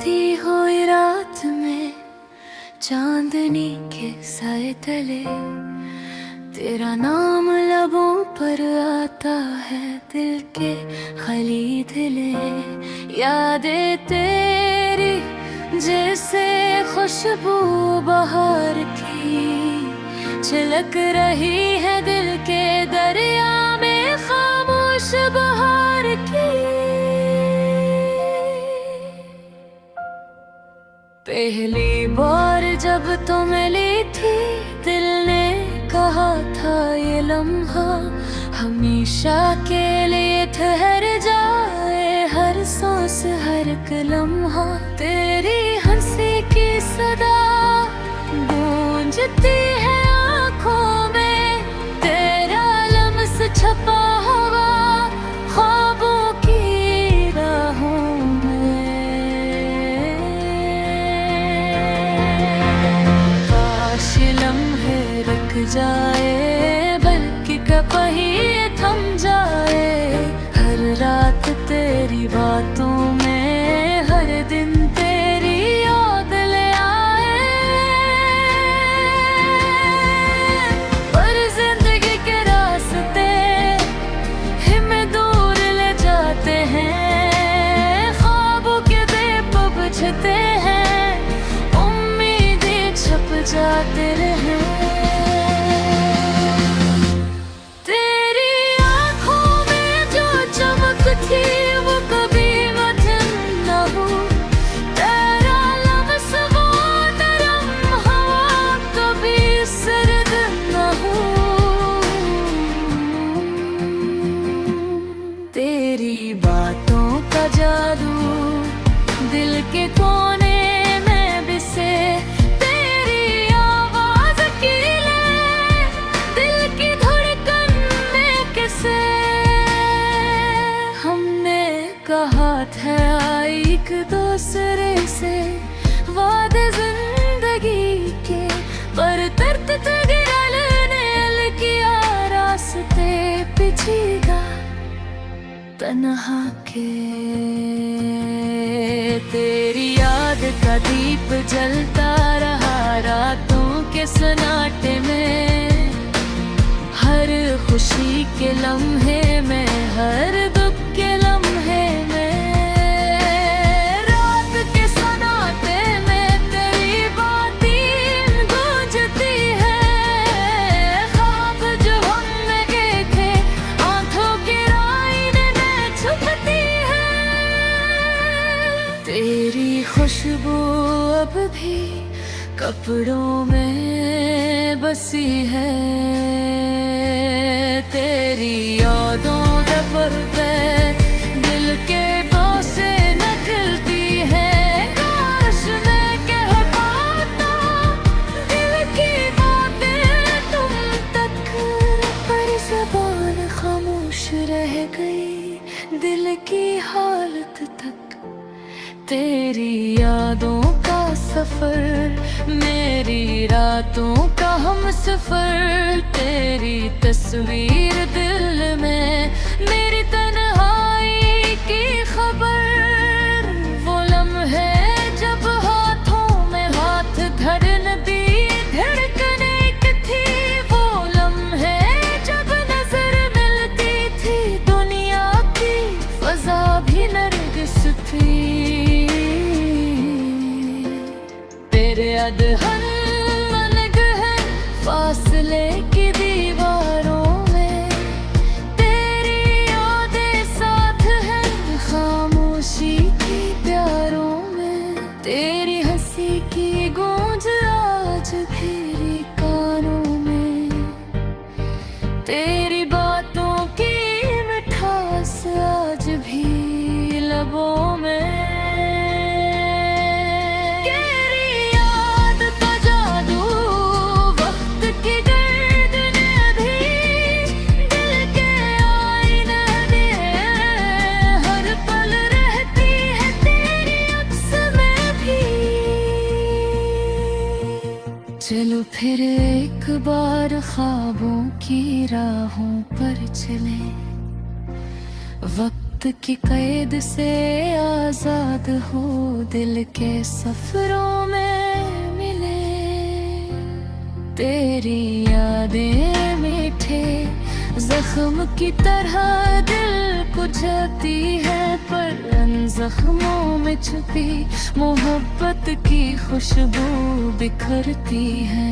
बीती हुई रात में चांदनी के साए तले तेरा नाम लबों पर आता है, दिल के खलीदिले यादें तेरी जैसे खुशबू बहार की छलक रही है दिल के दरिया में खामोश बहार की। पहली बार जब तो मिली थी दिल ने कहा था ये लम्हा हमेशा के लिए ठहर जाए, हर सांस हर एक लम्हा तेरी हंसी की सदा गूंजती है आँखों में, तेरा लम्स छपा हुआ ख्वाबों की राहों में। काश लम्हे रुक जाए बल्कि कहीं थम जाए, हर रात तेरी बातों में हर दिन तेरी याद ले आए। पर जिंदगी के रास्ते हमें दूर ले जाते हैं, ख्वाबों के दीप बुझते हैं, उम्मीदें छप जाते रहे। तेरी बातों का जादू दिल के कोने में बिसे, तेरी आवाज की ले दिल की धड़कन में किसे। हमने कहा था एक दूसरे से वादे जिंदगी के, पर दर्द तगड़ने किया रास्ते पिछेगा तन्हा के। तेरी याद का दीप जलता रहा रातों के सन्नाटे में, हर खुशी के लम्हे में हर दुख के लम्हे में, रात के सन्नाटे में तेरी बातें गूंजती है, ख्वाब जो हमने देखे आंखों की तेरी खुशबू अब भी कपड़ों में बसी है, तेरी यादों पे दिल के बोसे निकलती है। काश मैं कह पाता दिल की बातें तुम तक, पर ज़बान खामोश रह गई दिल की हालत तक। तेरी यादों का सफर मेरी रातों का हमसफर, तेरी तस्वीर दिल में मेरी तन्हाई की खबर। वो लम्हे जब हाथों में हाथ धरन दी धड़कन एक थी, वो लम्हे जब नजर मिलती थी दुनिया की फजा भी नरगिस थी। तेरे अदहन मनगहन फासले की दीवारों में, तेरी यादें साथ हैं खामोशी की प्यारों में, तेरी हंसी की गूंज आज भी कानों में, तेरी बातों की मिठास आज भी लबों में। चलो फिर एक बार ख्वाबों की राहों पर चले, वक्त वक्त की कैद से आजाद हो, दिल के सफरों में मिले तेरी यादें मीठे जख्म की तरह दिल को जाती है, पर उन जख्मों में छुपी मोहब्बत की खुशबू बिखरती है।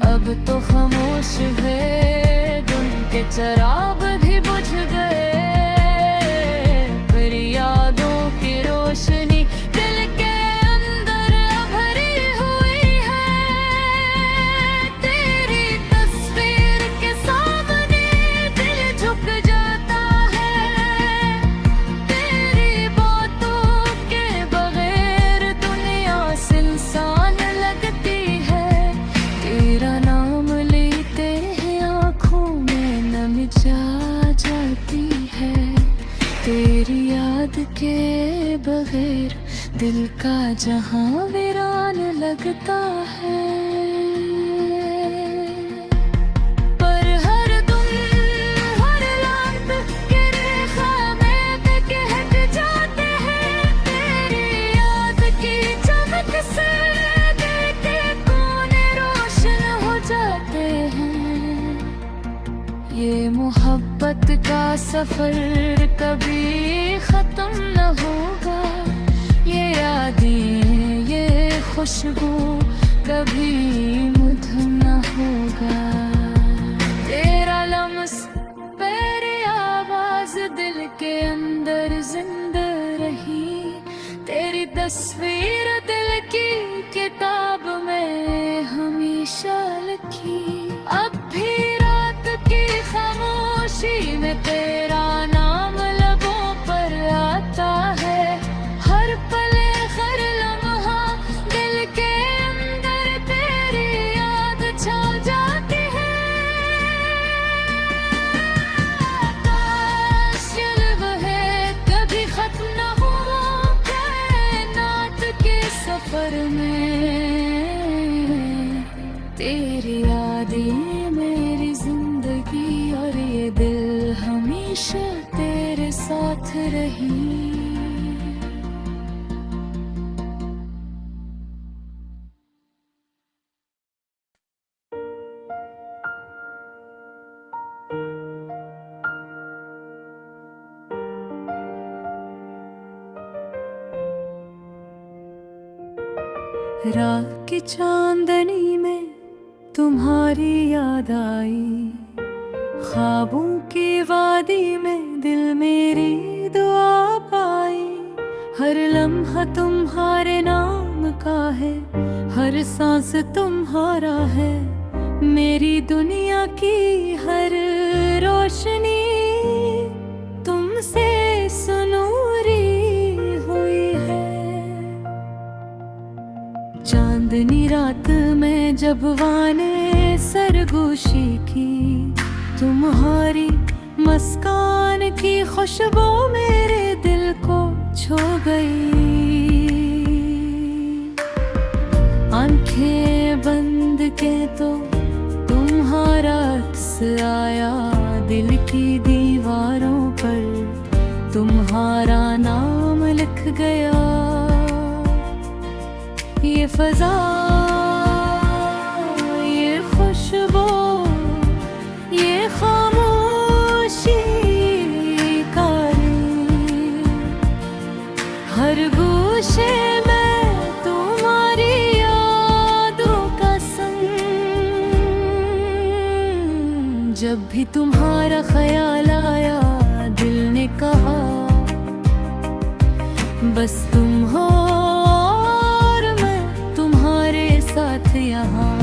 अब तो खामोश है दिन के चिराग भी बुझ गए, फिर यादों की रोशनी दिल के अंदर भरी हुई है। तेरी तस्वीर के सामने दिल झुक जाता है, तेरी बातों के बगैर दुनिया सुनसान लगती है। तेरा नाम लेते हैं आँखों में नमी जाती है, तेरी याद के बगैर दिल का जहां वीरान लगता है। पर हर तुम हर रात के खामे के हट जाते हैं, तेरी याद की चमक से दिल के कोने रोशन हो जाते हैं। ये मोहब्बत का सफर कभी खत्म न होगा, ये यादें ये खुशबू कभी मधुर न होगा। तेरा लम्स मेरी आवाज दिल के अंदर जिंदा रही, तेरी तस्वीर दिल की किताब में हमेशा लिखी। अब भी रात की खामोशी में तेरा नाम लबों पर आता है, हर पल हर लम्हा दिल के अंदर तेरी याद छा जाती है। आकाश ये है कभी खत्म न हो कायनात के सफर में, तेरी यादें मेरी जिंदगी और ये दिल हमेशा तेरे साथ रही। रात की चांदनी में तुम्हारी याद आई, ख्वाबों की वादी में दिल मेरी दुआ पाई। हर लम्हा तुम्हारे नाम का है, हर सांस तुम्हारा है, मेरी दुनिया की हर रोशनी तुमसे सुनूरी हुई है। चांदनी रात में जब वाने सरगोशी की, तुम्हारी मुस्कान की खुशबू मेरे दिल को छू गई। आंखें बंद के तो तुम्हारा अक्स आया, दिल की दीवारों पर तुम्हारा नाम लिख गया। ये फजा ये खुशबू ये खामोशी का हर गोशे में तुम्हारी यादों का संग। जब भी तुम्हारा ख्याल आया दिल ने कहा बस तुम हो और मैं तुम्हारे साथ यहाँ।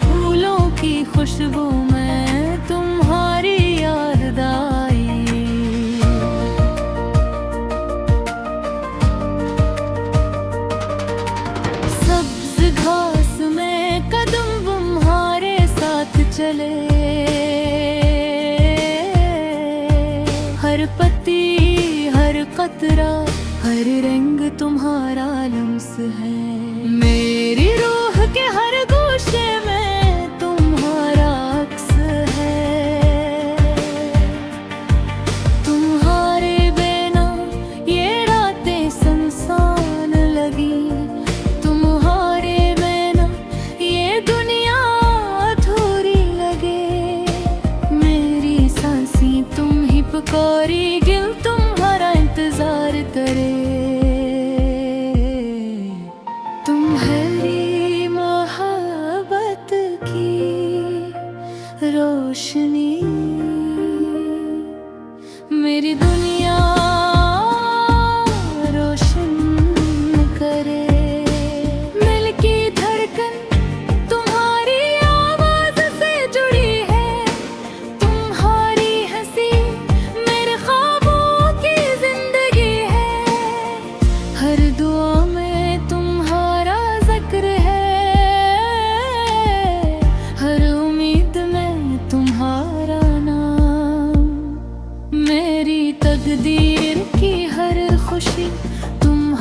फूलों की खुशबू में तुम्हारी याद आई। सब्ज घास में कदम तुम्हारे साथ चले, हर पत्ती हर कतरा हर रंग तुम्हारा लम्स है। मेरी रूह के हर गोशे में तुम्हारा अक्स है।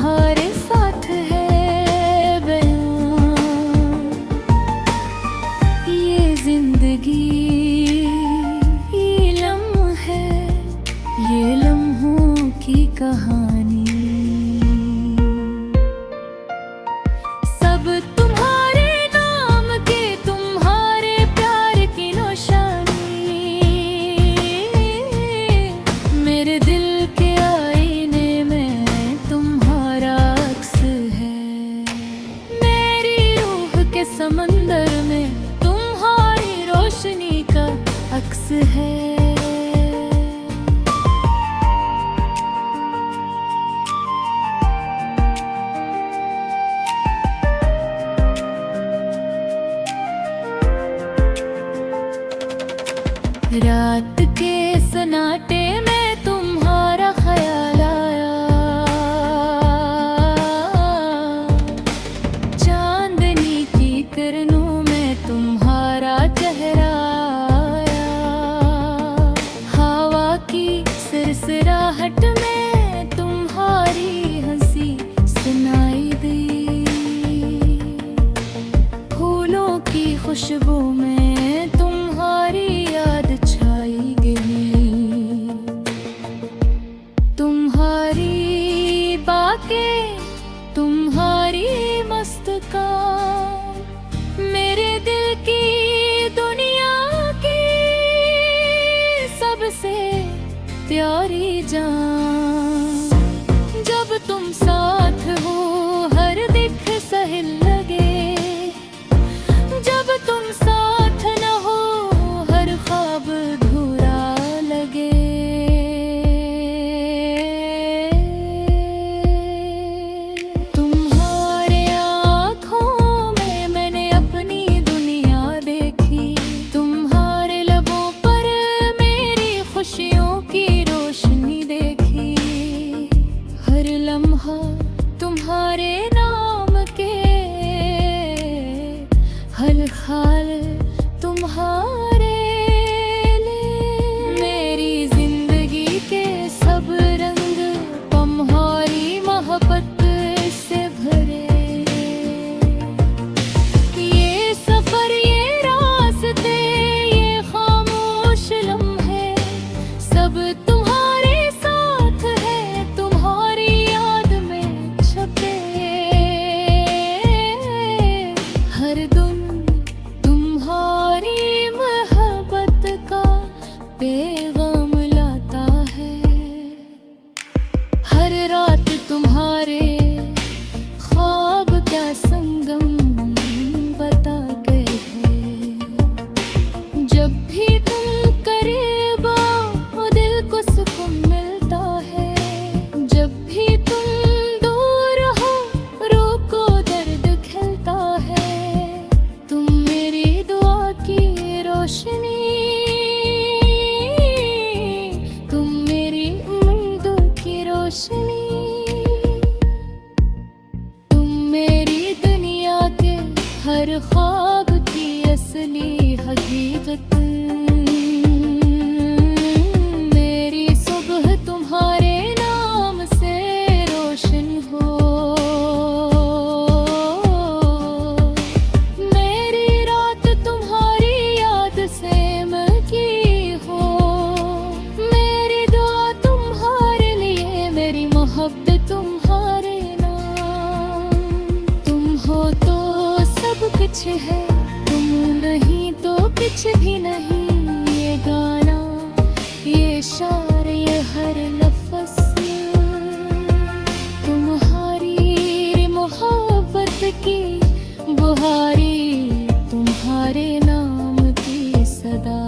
तुम्हारे साथ है बयां। ये जिंदगी ये लम्हे, ये लम्हों की कहानी। सब तुम्हारे नाम के, तुम्हारे प्यार की निशानी। मेरे दिल के आईने में तुम्हारा अक्स है। मेरी रूह के समंदर में तुम्हारी रोशनी का अक्स है। रात के सन्नाटे में तुम्हारा ख्याल आया। चांदनी की किरणों में तुम्हारा चेहरा आया। हवा की सिरसिराहट में तुम्हारी हंसी सुनाई दी। फूलों की खुशबू में तुम्हारी याद छाई गई। तुम्हारी बातें, तुम्हारी मुस्कान मेरे दिल की दुनिया की सबसे प्यारी जान। जब तुम साथ हो हर दिख सहिल लगे। जब तुम साथ न हो हर ख्वाब अधूरा लगे। तुम्हारे आँखों में मैंने अपनी दुनिया देखी। तुम्हारे लबों पर मेरी खुशियों की रोशनी देखी। हर लम्हा तुम्हारे नाम के, हर हाल तुम्हारे लिए। मेरी जिंदगी के सब रंग तुम्हारी मोहब्बत से भरे। ये सफर, ये रास्ते, ये खामोश लम्हे सब तुम्हारे साथ है। तुम्हारी याद में छपे हर दम तुम्हारी मोहब्बत का पैगाम लाता है। हर रात तुम्हारे ख्वाब क्या संगम बता गए हैं। जब भी तुम करीब आओ दिल को सुकून मिलता है। जब भी तुम दूर हो रूह को दर्द खिलता है। तुम मेरी दुआ की रोशनी, तुम मेरी उम्मीदों की रोशनी। तुम मेरी दुनिया के हर ख्वाब की असली हकीकत। मेरी सुबह तुम्हारे नाम से रोशन हो। मेरी रात तुम्हारी याद से मकी हो। मेरी दुआ तुम्हारे लिए, मेरी मोहब्बत तुम्हारे नाम। तुम हो तो सब कुछ है, तुम नहीं तो कुछ भी नहीं। ये गाना, ये शार, ये हर लफ्ज़ तुम्हारी मोहब्बत की बुहारी। तुम्हारे नाम की सदा।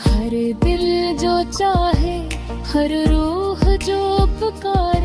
हर दिल जो चाहे, हर रूह जो पुकारे।